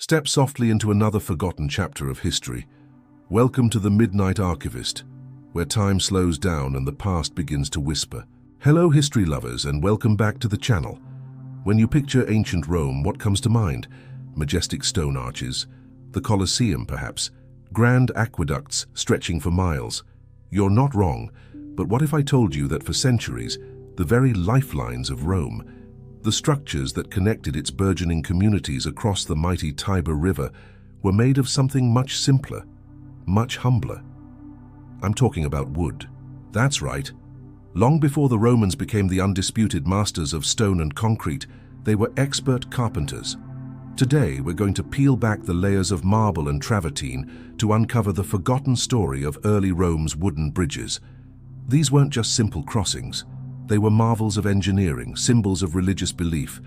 Step softly into another forgotten chapter of history. Welcome to the Midnight Archivist, where time slows down and the past begins to whisper. Hello history lovers, and welcome back to the channel. When you picture ancient Rome, what comes to mind? Majestic stone arches, the Colosseum perhaps, grand aqueducts stretching for miles. You're not wrong, but what if I told you that for centuries, the very lifelines of Rome, the structures that connected its burgeoning communities across the mighty Tiber River, were made of something much simpler, much humbler? I'm talking about wood. That's right. Long before the Romans became the undisputed masters of stone and concrete, they were expert carpenters. Today, we're going to peel back the layers of marble and travertine to uncover the forgotten story of early Rome's wooden bridges. These weren't just simple crossings. They were marvels of engineering, symbols of religious belief,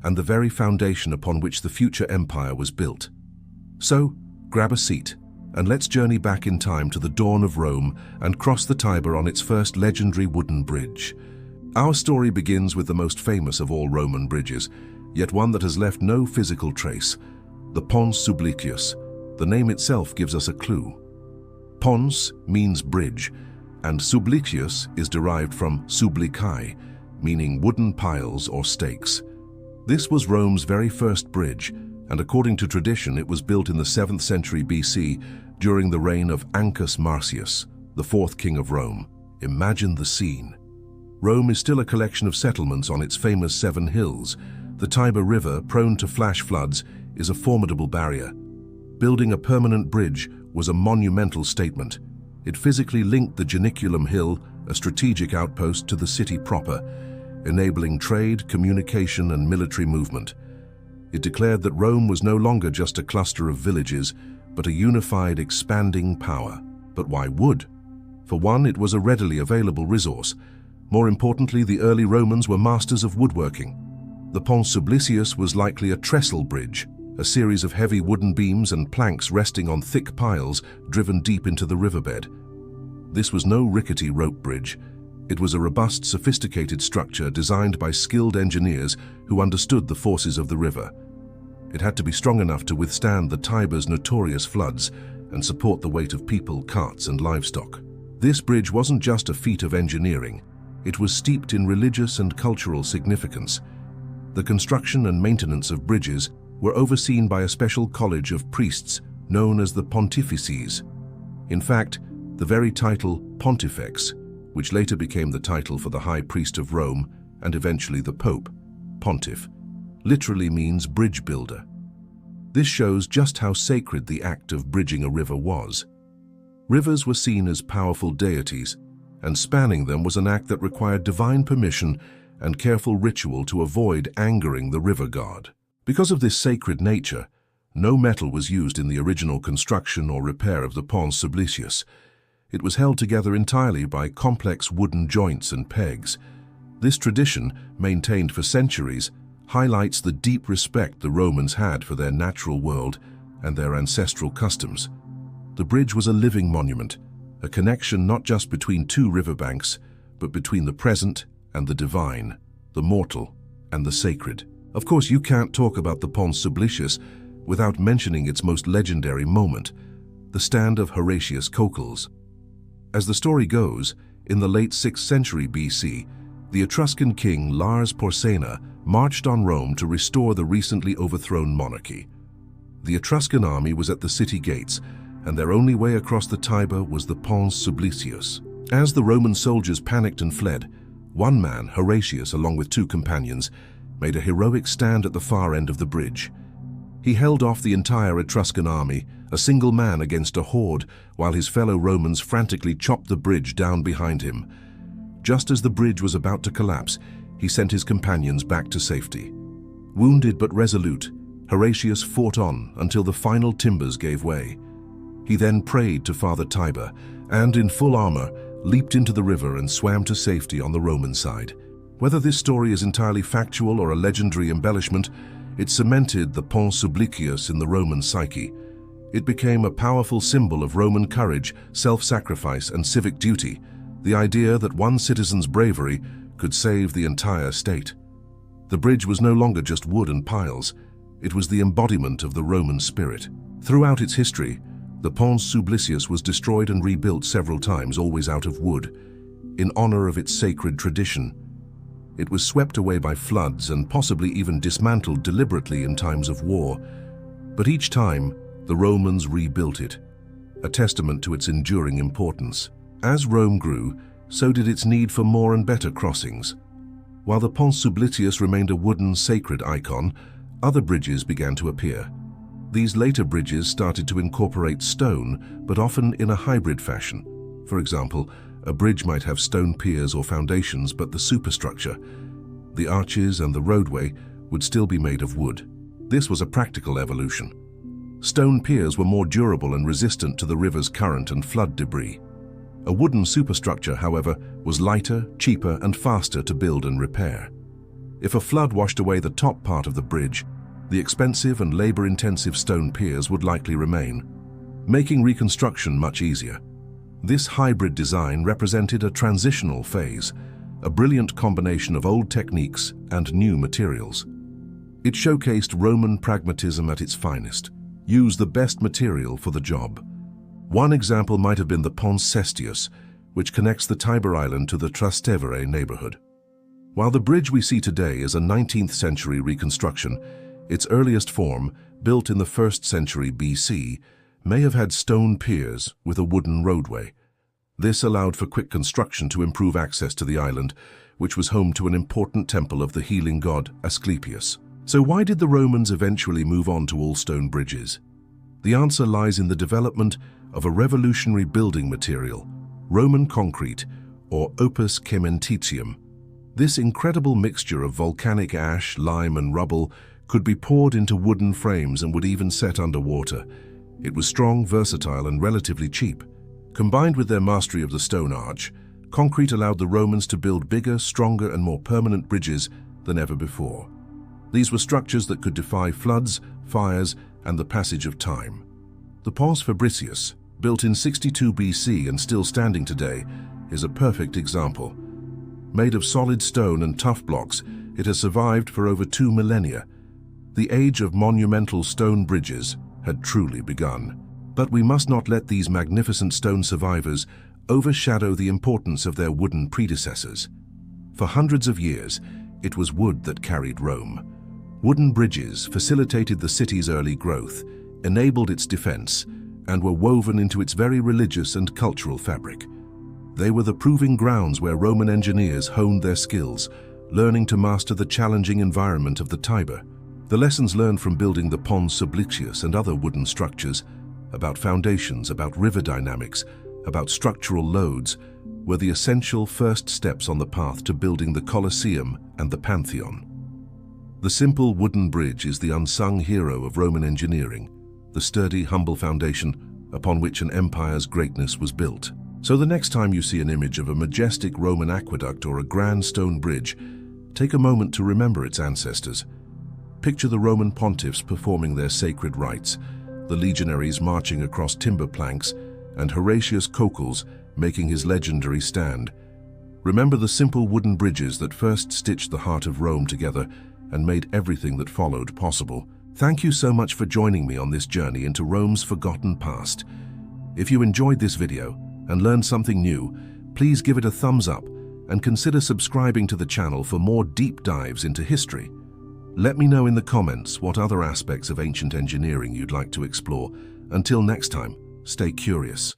and the very foundation upon which the future empire was built. So, grab a seat, and let's journey back in time to the dawn of Rome and cross the Tiber on its first legendary wooden bridge. Our story begins with the most famous of all Roman bridges, yet one that has left no physical trace, the Pons Sublicius. The name itself gives us a clue. Pons means bridge, and Sublicius is derived from sublicae, meaning wooden piles or stakes. This was Rome's very first bridge, and according to tradition it was built in the 7th century BC during the reign of Ancus Marcius, the 4th king of Rome. Imagine the scene. Rome is still a collection of settlements on its famous 7 hills. The Tiber River, prone to flash floods, is a formidable barrier. Building a permanent bridge was a monumental statement. It physically linked the Janiculum Hill, a strategic outpost, to the city proper, enabling trade, communication, and military movement. It declared that Rome was no longer just a cluster of villages, but a unified, expanding power. But why wood? For one, it was a readily available resource. More importantly, the early Romans were masters of woodworking. The Pons Sublicius was likely a trestle bridge, a series of heavy wooden beams and planks resting on thick piles driven deep into the riverbed. This was no rickety rope bridge. It was a robust, sophisticated structure designed by skilled engineers who understood the forces of the river. It had to be strong enough to withstand the Tiber's notorious floods and support the weight of people, carts, and livestock. This bridge wasn't just a feat of engineering. It was steeped in religious and cultural significance. The construction and maintenance of bridges were overseen by a special college of priests known as the Pontifices. In fact, the very title Pontifex, which later became the title for the High Priest of Rome and eventually the Pope, Pontiff, literally means bridge builder. This shows just how sacred the act of bridging a river was. Rivers were seen as powerful deities, and spanning them was an act that required divine permission and careful ritual to avoid angering the river god. Because of this sacred nature, no metal was used in the original construction or repair of the Pons Sublicius. It was held together entirely by complex wooden joints and pegs. This tradition, maintained for centuries, highlights the deep respect the Romans had for their natural world and their ancestral customs. The bridge was a living monument, a connection not just between two riverbanks, but between the present and the divine, the mortal and the sacred. Of course, you can't talk about the Pons Sublicius without mentioning its most legendary moment, the stand of Horatius Cocles. As the story goes, in the late 6th century BC, the Etruscan king Lars Porsena marched on Rome to restore the recently overthrown monarchy. The Etruscan army was at the city gates, and their only way across the Tiber was the Pons Sublicius. As the Roman soldiers panicked and fled, one man, Horatius, along with 2 companions, made a heroic stand at the far end of the bridge. He held off the entire Etruscan army, a single man against a horde, while his fellow Romans frantically chopped the bridge down behind him. Just as the bridge was about to collapse, he sent his companions back to safety. Wounded but resolute, Horatius fought on until the final timbers gave way. He then prayed to Father Tiber, and in full armor, leaped into the river and swam to safety on the Roman side. Whether this story is entirely factual or a legendary embellishment, it cemented the Pons Sublicius in the Roman psyche. It became a powerful symbol of Roman courage, self-sacrifice, and civic duty, the idea that one citizen's bravery could save the entire state. The bridge was no longer just wood and piles. It was the embodiment of the Roman spirit. Throughout its history, the Pons Sublicius was destroyed and rebuilt several times, always out of wood, in honor of its sacred tradition. It was swept away by floods and possibly even dismantled deliberately in times of war, but each time, the Romans rebuilt it, a testament to its enduring importance. As Rome grew, so did its need for more and better crossings. While the Pons Sublicius remained a wooden sacred icon, other bridges began to appear. These later bridges started to incorporate stone, but often in a hybrid fashion. For example, a bridge might have stone piers or foundations, but the superstructure, the arches and the roadway, would still be made of wood. This was a practical evolution. Stone piers were more durable and resistant to the river's current and flood debris. A wooden superstructure, however, was lighter, cheaper, and faster to build and repair. If a flood washed away the top part of the bridge, the expensive and labor-intensive stone piers would likely remain, making reconstruction much easier. This hybrid design represented a transitional phase, a brilliant combination of old techniques and new materials. It showcased Roman pragmatism at its finest. Use the best material for the job. One example might have been the Pons Cestius, which connects the Tiber island to the Trastevere neighborhood. While the bridge we see today is a 19th century reconstruction, its earliest form, built in the 1st century BC, may have had stone piers with a wooden roadway. This allowed for quick construction to improve access to the island, which was home to an important temple of the healing god Asclepius. So why did the Romans eventually move on to all stone bridges? The answer lies in the development of a revolutionary building material, Roman concrete, or opus caementitium. This incredible mixture of volcanic ash, lime, and rubble could be poured into wooden frames and would even set underwater. It was strong, versatile, and relatively cheap. Combined with their mastery of the stone arch, concrete allowed the Romans to build bigger, stronger, and more permanent bridges than ever before. These were structures that could defy floods, fires, and the passage of time. The Pons Fabricius, built in 62 BC and still standing today, is a perfect example. Made of solid stone and tough blocks, it has survived for over 2 millennia. The age of monumental stone bridges had truly begun. But we must not let these magnificent stone survivors overshadow the importance of their wooden predecessors. For hundreds of years, it was wood that carried Rome. Wooden bridges facilitated the city's early growth, enabled its defense, and were woven into its very religious and cultural fabric. They were the proving grounds where Roman engineers honed their skills, learning to master the challenging environment of the Tiber. The lessons learned from building the Pons Sublicius and other wooden structures, about foundations, about river dynamics, about structural loads, were the essential first steps on the path to building the Colosseum and the Pantheon. The simple wooden bridge is the unsung hero of Roman engineering, the sturdy, humble foundation upon which an empire's greatness was built. So the next time you see an image of a majestic Roman aqueduct or a grand stone bridge, take a moment to remember its ancestors. Picture the Roman pontiffs performing their sacred rites, the legionaries marching across timber planks, and Horatius Cocles making his legendary stand. Remember the simple wooden bridges that first stitched the heart of Rome together and made everything that followed possible. Thank you so much for joining me on this journey into Rome's forgotten past. If you enjoyed this video and learned something new, please give it a thumbs up and consider subscribing to the channel for more deep dives into history. Let me know in the comments what other aspects of ancient engineering you'd like to explore. Until next time, stay curious.